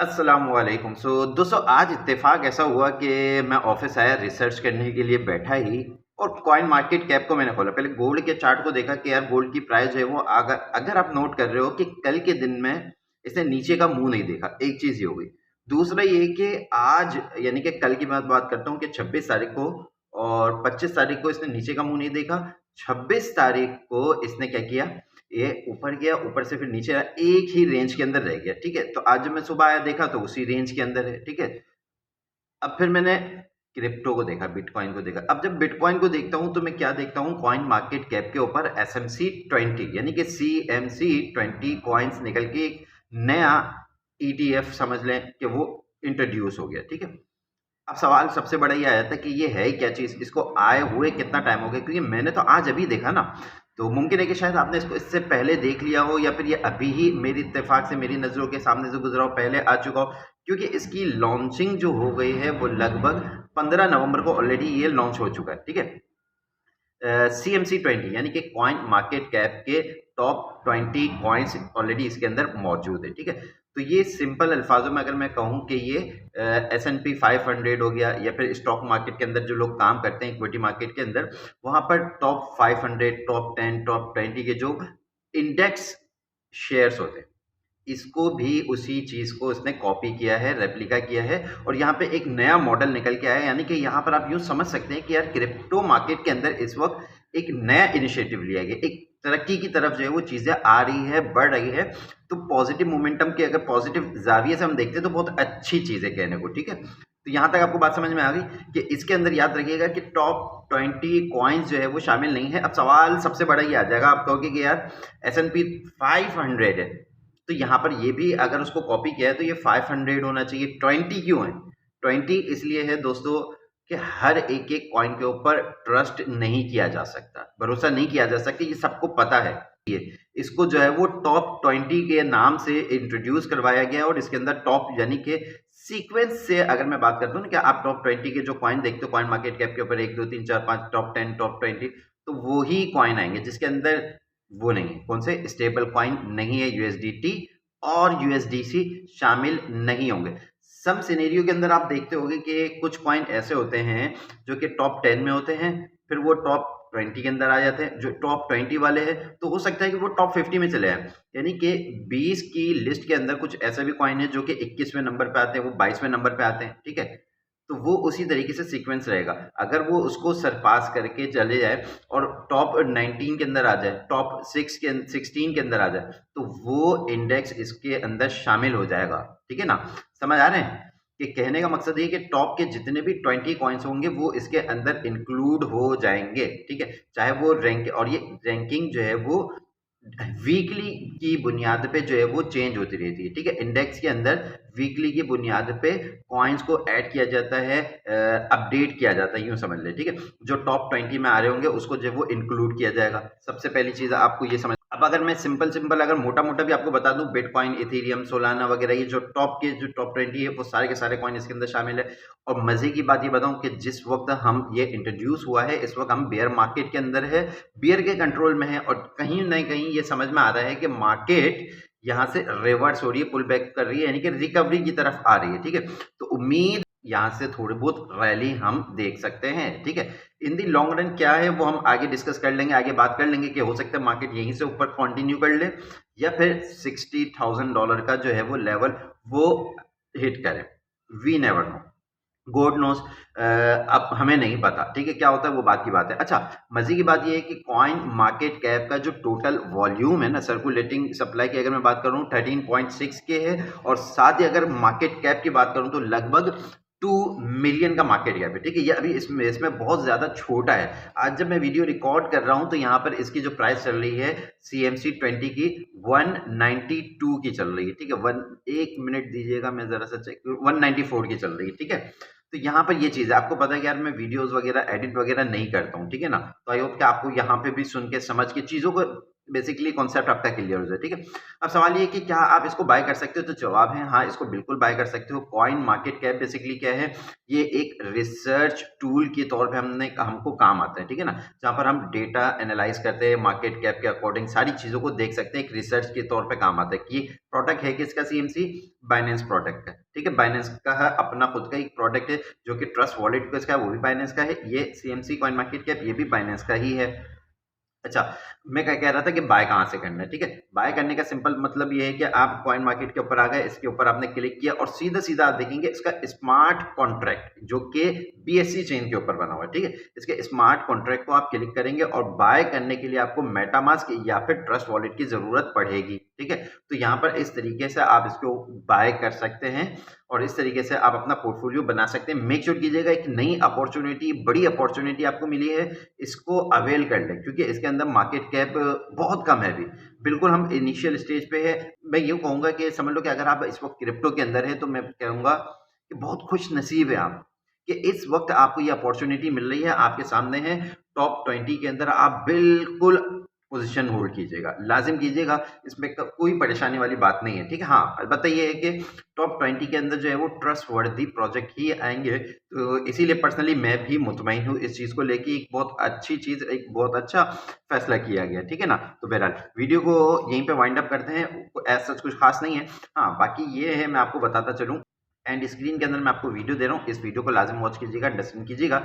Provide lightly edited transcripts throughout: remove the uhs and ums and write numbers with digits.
अस्सलामुअलैकुम। दोस्तों, आज इत्तेफाक ऐसा हुआ कि मैं ऑफिस आया रिसर्च करने के लिए बैठा ही, और कॉइन मार्केट कैप को मैंने खोला। पहले गोल्ड के चार्ट को देखा कि यार गोल्ड की प्राइस जो है वो अगर अगर आप नोट कर रहे हो कि कल के दिन में इसने नीचे का मुंह नहीं देखा, एक चीज ये हो गई। दूसरा ये कि आज यानी कि कल की मैं बात करता हूँ कि 26 तारीख को और 25 तारीख को इसने नीचे का मुंह नहीं देखा। 26 तारीख को इसने क्या किया, ये ऊपर गया, ऊपर से फिर नीचे आया, एक ही रेंज के अंदर रह गया। ठीक है, तो आज जब मैं सुबह आया देखा तो उसी रेंज के अंदर है। ठीक है, अब फिर मैंने क्रिप्टो को देखा, बिटकॉइन को देखा। अब जब बिटकॉइन को देखता हूं तो मैं क्या देखता हूं, कॉइन मार्केट कैप के ऊपर SMC 20 यानी कि CMC 20 कॉइन्स निकल के एक नया ETF समझ लें कि वो इंट्रोड्यूस हो गया। ठीक है, अब सवाल सबसे बड़ा ये आया था कि ये है क्या चीज, इसको आए हुए कितना टाइम हो गया, क्योंकि मैंने तो आज अभी देखा ना। तो मुमकिन है कि शायद आपने इसको इससे पहले देख लिया हो, या फिर ये अभी ही मेरी इत्तेफाक से मेरी नजरों के सामने से गुजरा हो, पहले आ चुका हो। क्योंकि इसकी लॉन्चिंग जो हो गई है वो लगभग 15 नवंबर को ऑलरेडी ये लॉन्च हो चुका है। ठीक है, CMC 20 यानी कि कॉइन मार्केट कैप के टॉप 20 कॉइन्स ऑलरेडी इसके अंदर मौजूद है। ठीक है, तो ये सिंपल अल्फाजों में अगर मैं कहूँ कि ये S&P 500 हो गया, या फिर स्टॉक मार्केट के अंदर जो लोग काम करते हैं इक्विटी मार्केट के अंदर, वहां पर टॉप 500, टॉप 10, टॉप 20 के जो इंडेक्स शेयर्स होते हैं, इसको भी उसी चीज को इसने कॉपी किया है, रेप्लिका किया है। और यहाँ पे एक नया मॉडल निकल के आया है, यानी कि यहाँ पर आप यूं समझ सकते हैं कि यार क्रिप्टो मार्केट के अंदर इस वक्त एक नया इनिशिएटिव लिया गया, एक तरक्की की तरफ जो है वो चीजें आ रही है, बढ़ रही है। तो पॉजिटिव मोमेंटम के अगर पॉजिटिव जाविये से हम देखते हैं तो बहुत अच्छी चीज है कहने को। ठीक है, तो यहाँ तक आपको बात समझ में आ गई कि इसके अंदर याद रखिएगा कि टॉप 20 कॉइन्स जो है वो शामिल नहीं है। अब सवाल सबसे बड़ा ये आ जाएगा, आप कहोगे कि यार S&P 500 है, तो यहाँ पर ये भी अगर उसको कॉपी किया है तो ये 500 होना चाहिए, 20 क्यों है? 20 इसलिए है दोस्तों कि हर एक एक कॉइन के ऊपर ट्रस्ट नहीं किया जा सकता, भरोसा नहीं किया जा सकता, ये सबको पता है। ये इसको जो है वो टॉप 20 के नाम से इंट्रोड्यूस करवाया गया, और इसके अंदर टॉप यानी कि सीक्वेंस से अगर मैं बात करता हूँ ना कि आप टॉप 20 के जो कॉइन देखते हो कॉइन मार्केट कैप के ऊपर 1 2 3 4 5 टॉप 10 टॉप 20, तो वो ही कॉइन आएंगे जिसके अंदर वो नहीं है, कौन से, स्टेबल कॉइन नहीं है, USDT और USDC शामिल नहीं होंगे। सम सिनेरियो के अंदर आप देखते होंगे कि कुछ कॉइन ऐसे होते हैं जो कि टॉप 10 में होते हैं, फिर वो टॉप 20 के अंदर आ जाते हैं। जो टॉप 20 वाले हैं तो हो सकता है कि वो टॉप 50 में चले आए, यानी कि 20 की लिस्ट के अंदर कुछ ऐसे भी कॉइन है जो कि 21वें नंबर पे आते हैं, वो 22वें नंबर पे आते हैं। ठीक है, तो वो उसी तरीके से सीक्वेंस रहेगा। अगर वो उसको सरपास करके चले जाए और टॉप 19 के अंदर आ जाए, टॉप 16 के अंदर आ जाए, तो वो इंडेक्स इसके अंदर शामिल हो जाएगा। ठीक है ना, समझ आ रहे हैं कि कहने का मकसद ये कि टॉप के जितने भी 20 कॉइन्स होंगे वो इसके अंदर इंक्लूड हो जाएंगे। ठीक है, चाहे वो रैंक, और ये रैंकिंग जो है वो वीकली की बुनियाद पे जो है वो चेंज होती रहती है। ठीक है, इंडेक्स के अंदर वीकली की बुनियाद पे कॉइन्स को ऐड किया जाता है, अपडेट किया जाता है, यूं समझ ले। ठीक है, जो टॉप 20 में आ रहे होंगे उसको जो है वो इंक्लूड किया जाएगा। सबसे पहली चीज आपको ये समझ। अब अगर मैं सिंपल अगर मोटा मोटा भी आपको बता दूं, बिटकॉइन, इथेरियम, सोलाना वगैरह, ये जो टॉप 20 है वो सारे के सारे कॉइन इसके अंदर शामिल है। और मजे की बात ये बताऊं कि जिस वक्त हम ये इंट्रोड्यूस हुआ है इस वक्त हम बेयर मार्केट के अंदर है, बियर के कंट्रोल में है, और कहीं ना कहीं ये समझ में आ रहा है कि मार्केट यहाँ से रिवर्स हो रही है, पुल बैक कर रही है, यानी कि रिकवरी की तरफ आ रही है। ठीक है, तो उम्मीद यहाँ से थोड़ी बहुत रैली हम देख सकते हैं। ठीक है, इन दी लॉन्ग रन क्या है वो हम आगे डिस्कस कर लेंगे, आगे बात कर लेंगे कि हो सकता है मार्केट यहीं से ऊपर कंटिन्यू कर ले, या फिर $60,000 का जो है वो लेवल वो हिट करे। We never know, God knows. अब हमें नहीं पता। ठीक है, क्या होता है वो बात की बात है। अच्छा, मजे की बात ये है कि कॉइन मार्केट कैप का जो टोटल वॉल्यूम है ना, सर्कुलेटिंग सप्लाई की अगर मैं बात करूं 13.6 के है, और साथ ही अगर मार्केट कैप की बात करूं तो लगभग 2 मिलियन का मार्केट कैप है। ठीक है, ये अभी इसमें बहुत ज्यादा छोटा है। आज जब मैं वीडियो रिकॉर्ड कर रहा हूं तो यहाँ पर इसकी जो प्राइस चल रही है CMC 20 की 192 की चल रही है। ठीक है, 1 मिनट दीजिएगा, मैं जरा सा चेक, 194 की चल रही है। ठीक है, तो यहाँ पर ये चीज है, आपको पता है कि यार मैं वीडियोस वगैरह एडिट वगैरह नहीं करता हूँ। ठीक है ना, तो आई होप कि आपको यहाँ पे भी सुन के समझ के चीजों को बेसिकली कॉन्सेप्ट आपका क्लियर हो जाए, ठीक है। अब सवाल ये कि क्या आप इसको बाय कर सकते हो, तो जवाब है हाँ, इसको बिल्कुल बाय कर सकते हो। कॉइन मार्केट कैप बेसिकली क्या है, ये एक रिसर्च टूल के तौर पे हमको काम आता है, ठीक है ना, जहाँ पर हम डेटा एनालाइज करते हैं, मार्केट कैप के अकॉर्डिंग सारी चीजों को देख सकते हैं, एक रिसर्च के तौर पे काम आता है कि प्रोडक्ट है किसका, सीएमसी बाइनेंस प्रोडक्ट का, ठीक है। बाइनेंस का है अपना खुद का एक प्रोडक्ट है जो कि ट्रस्ट वॉलेट का है, वो भी बाइनेंस का है। ये सीएमसी कॉइन मार्केट कैप ये भी बाइनेंस का ही है। अच्छा, मैं क्या कह रहा था कि बाय कहाँ से करना है, ठीक है। बाय करने का सिंपल मतलब ये है कि आप कॉइन मार्केट के ऊपर आ गए, इसके ऊपर आपने क्लिक किया और सीधा सीधा आप देखेंगे इसका स्मार्ट कॉन्ट्रैक्ट जो कि बीएससी चेन के ऊपर बना हुआ है, ठीक है। इसके स्मार्ट कॉन्ट्रैक्ट को आप क्लिक करेंगे और बाय करने के लिए आपको मेटामास्क या फिर ट्रस्ट वॉलेट की जरूरत पड़ेगी, ठीक है। तो यहाँ पर इस तरीके से आप इसको बाय कर सकते हैं और इस तरीके से आप अपना पोर्टफोलियो बना सकते हैं। मेक श्योर कीजिएगा एक नई अपॉर्चुनिटी, बड़ी अपॉर्चुनिटी आपको मिली है, इसको अवेल कर लें क्योंकि इसके अंदर मार्केट कैप बहुत कम है अभी, बिल्कुल हम इनिशियल स्टेज पे है। मैं यूँ कहूँगा कि समझ लो कि अगर आप इस वक्त क्रिप्टो के अंदर है तो मैं कहूँगा कि बहुत खुश नसीब है आप कि इस वक्त आपको ये अपॉर्चुनिटी मिल रही है, आपके सामने है। टॉप 20 के अंदर आप बिल्कुल पोजीशन होल्ड कीजिएगा, लाजिम कीजिएगा, इसमें कोई परेशानी वाली बात नहीं है, ठीक है। हाँ, अलबत्ता ये है कि टॉप 20 के अंदर जो है वो ट्रस्ट वर्दी प्रोजेक्ट ही आएंगे, तो इसीलिए पर्सनली मैं भी मुतमईन हूँ इस चीज़ को लेके। एक बहुत अच्छी चीज़, एक बहुत अच्छा फैसला किया गया, ठीक है ना। तो बहरहाल वीडियो को यहीं पे वाइंड अप करते हैं, ऐसा कुछ खास नहीं है। हाँ, बाकी ये है, मैं आपको बताता चलूँ, एंड स्क्रीन के अंदर मैं आपको वीडियो दे रहा हूँ, इस वीडियो को लाजिम वॉच कीजिएगा, अंडरस्टैंड कीजिएगा,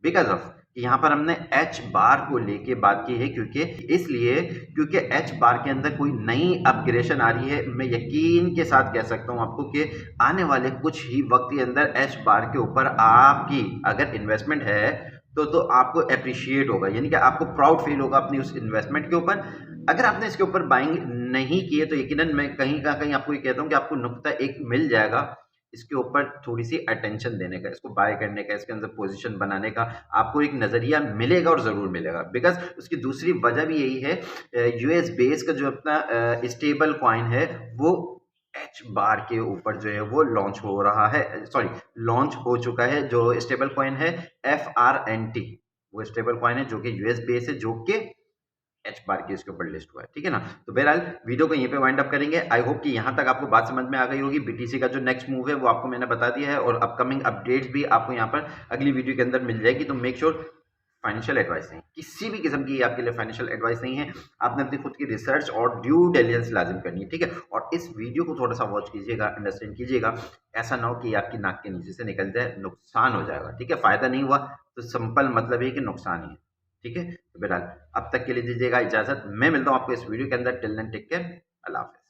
बिकॉज ऑफ यहाँ पर हमने एच बार को लेके बात की है, क्योंकि एच बार के अंदर कोई नई अपग्रेडेशन आ रही है। मैं यकीन के साथ कह सकता हूँ आपको कि आने वाले कुछ ही वक्त के अंदर एच बार के ऊपर आपकी अगर इन्वेस्टमेंट है तो आपको अप्रिशिएट होगा, यानी कि आपको प्राउड फील होगा अपनी उस इन्वेस्टमेंट के ऊपर। अगर आपने इसके ऊपर बाइंग नहीं किए तो यकीनन मैं कहीं ना कहीं आपको ये कहता हूँ कि आपको नुक्ता एक मिल जाएगा इसके ऊपर थोड़ी सी अटेंशन देने का, इसको बाय करने का, इसके अंदर पोजीशन बनाने का आपको एक नज़रिया मिलेगा और ज़रूर मिलेगा। बिकॉज उसकी दूसरी वजह भी यही है, यूएस बेस का जो अपना स्टेबल कॉइन है वो एच बार के ऊपर जो है वो लॉन्च हो रहा है, सॉरी लॉन्च हो चुका है। जो स्टेबल कॉइन है FRNT, वो स्टेबल कॉइन है जो कि यूएस बेस है, जो कि एच बार की इसके ऊपर लिस्ट हुआ है, ठीक है ना। तो बहरहाल वीडियो को यहीं पे वाइंड अप करेंगे। आई होप कि यहाँ तक आपको बात समझ में आ गई होगी। बीटीसी का जो नेक्स्ट मूव है वो आपको मैंने बता दिया है और अपकमिंग अपडेट्स भी आपको यहाँ पर अगली वीडियो के अंदर मिल जाएगी। तो मेक श्योर, फाइनेंशियल एडवाइस नहीं, किसी भी किस्म की आपके लिए फाइनेंशियल एडवाइस नहीं है, आपने अपनी खुद की रिसर्च और ड्यू डिलिजेंस लाजिम करनी है, ठीक है। और इस वीडियो को थोड़ा सा वॉच कीजिएगा, अंडरस्टैंड कीजिएगा, ऐसा ना हो कि आपकी नाक के नीचे से निकल जाए, नुकसान हो जाएगा, ठीक है। फायदा नहीं हुआ तो सिंपल मतलब है कि नुकसान ही है, ठीक है। तो बहरहाल अब तक के लिए दीजिएगा इजाजत, मैं मिलता हूँ आपको इस वीडियो के अंदर। टिल देन टेक केयर, अल्लाह हाफिज़।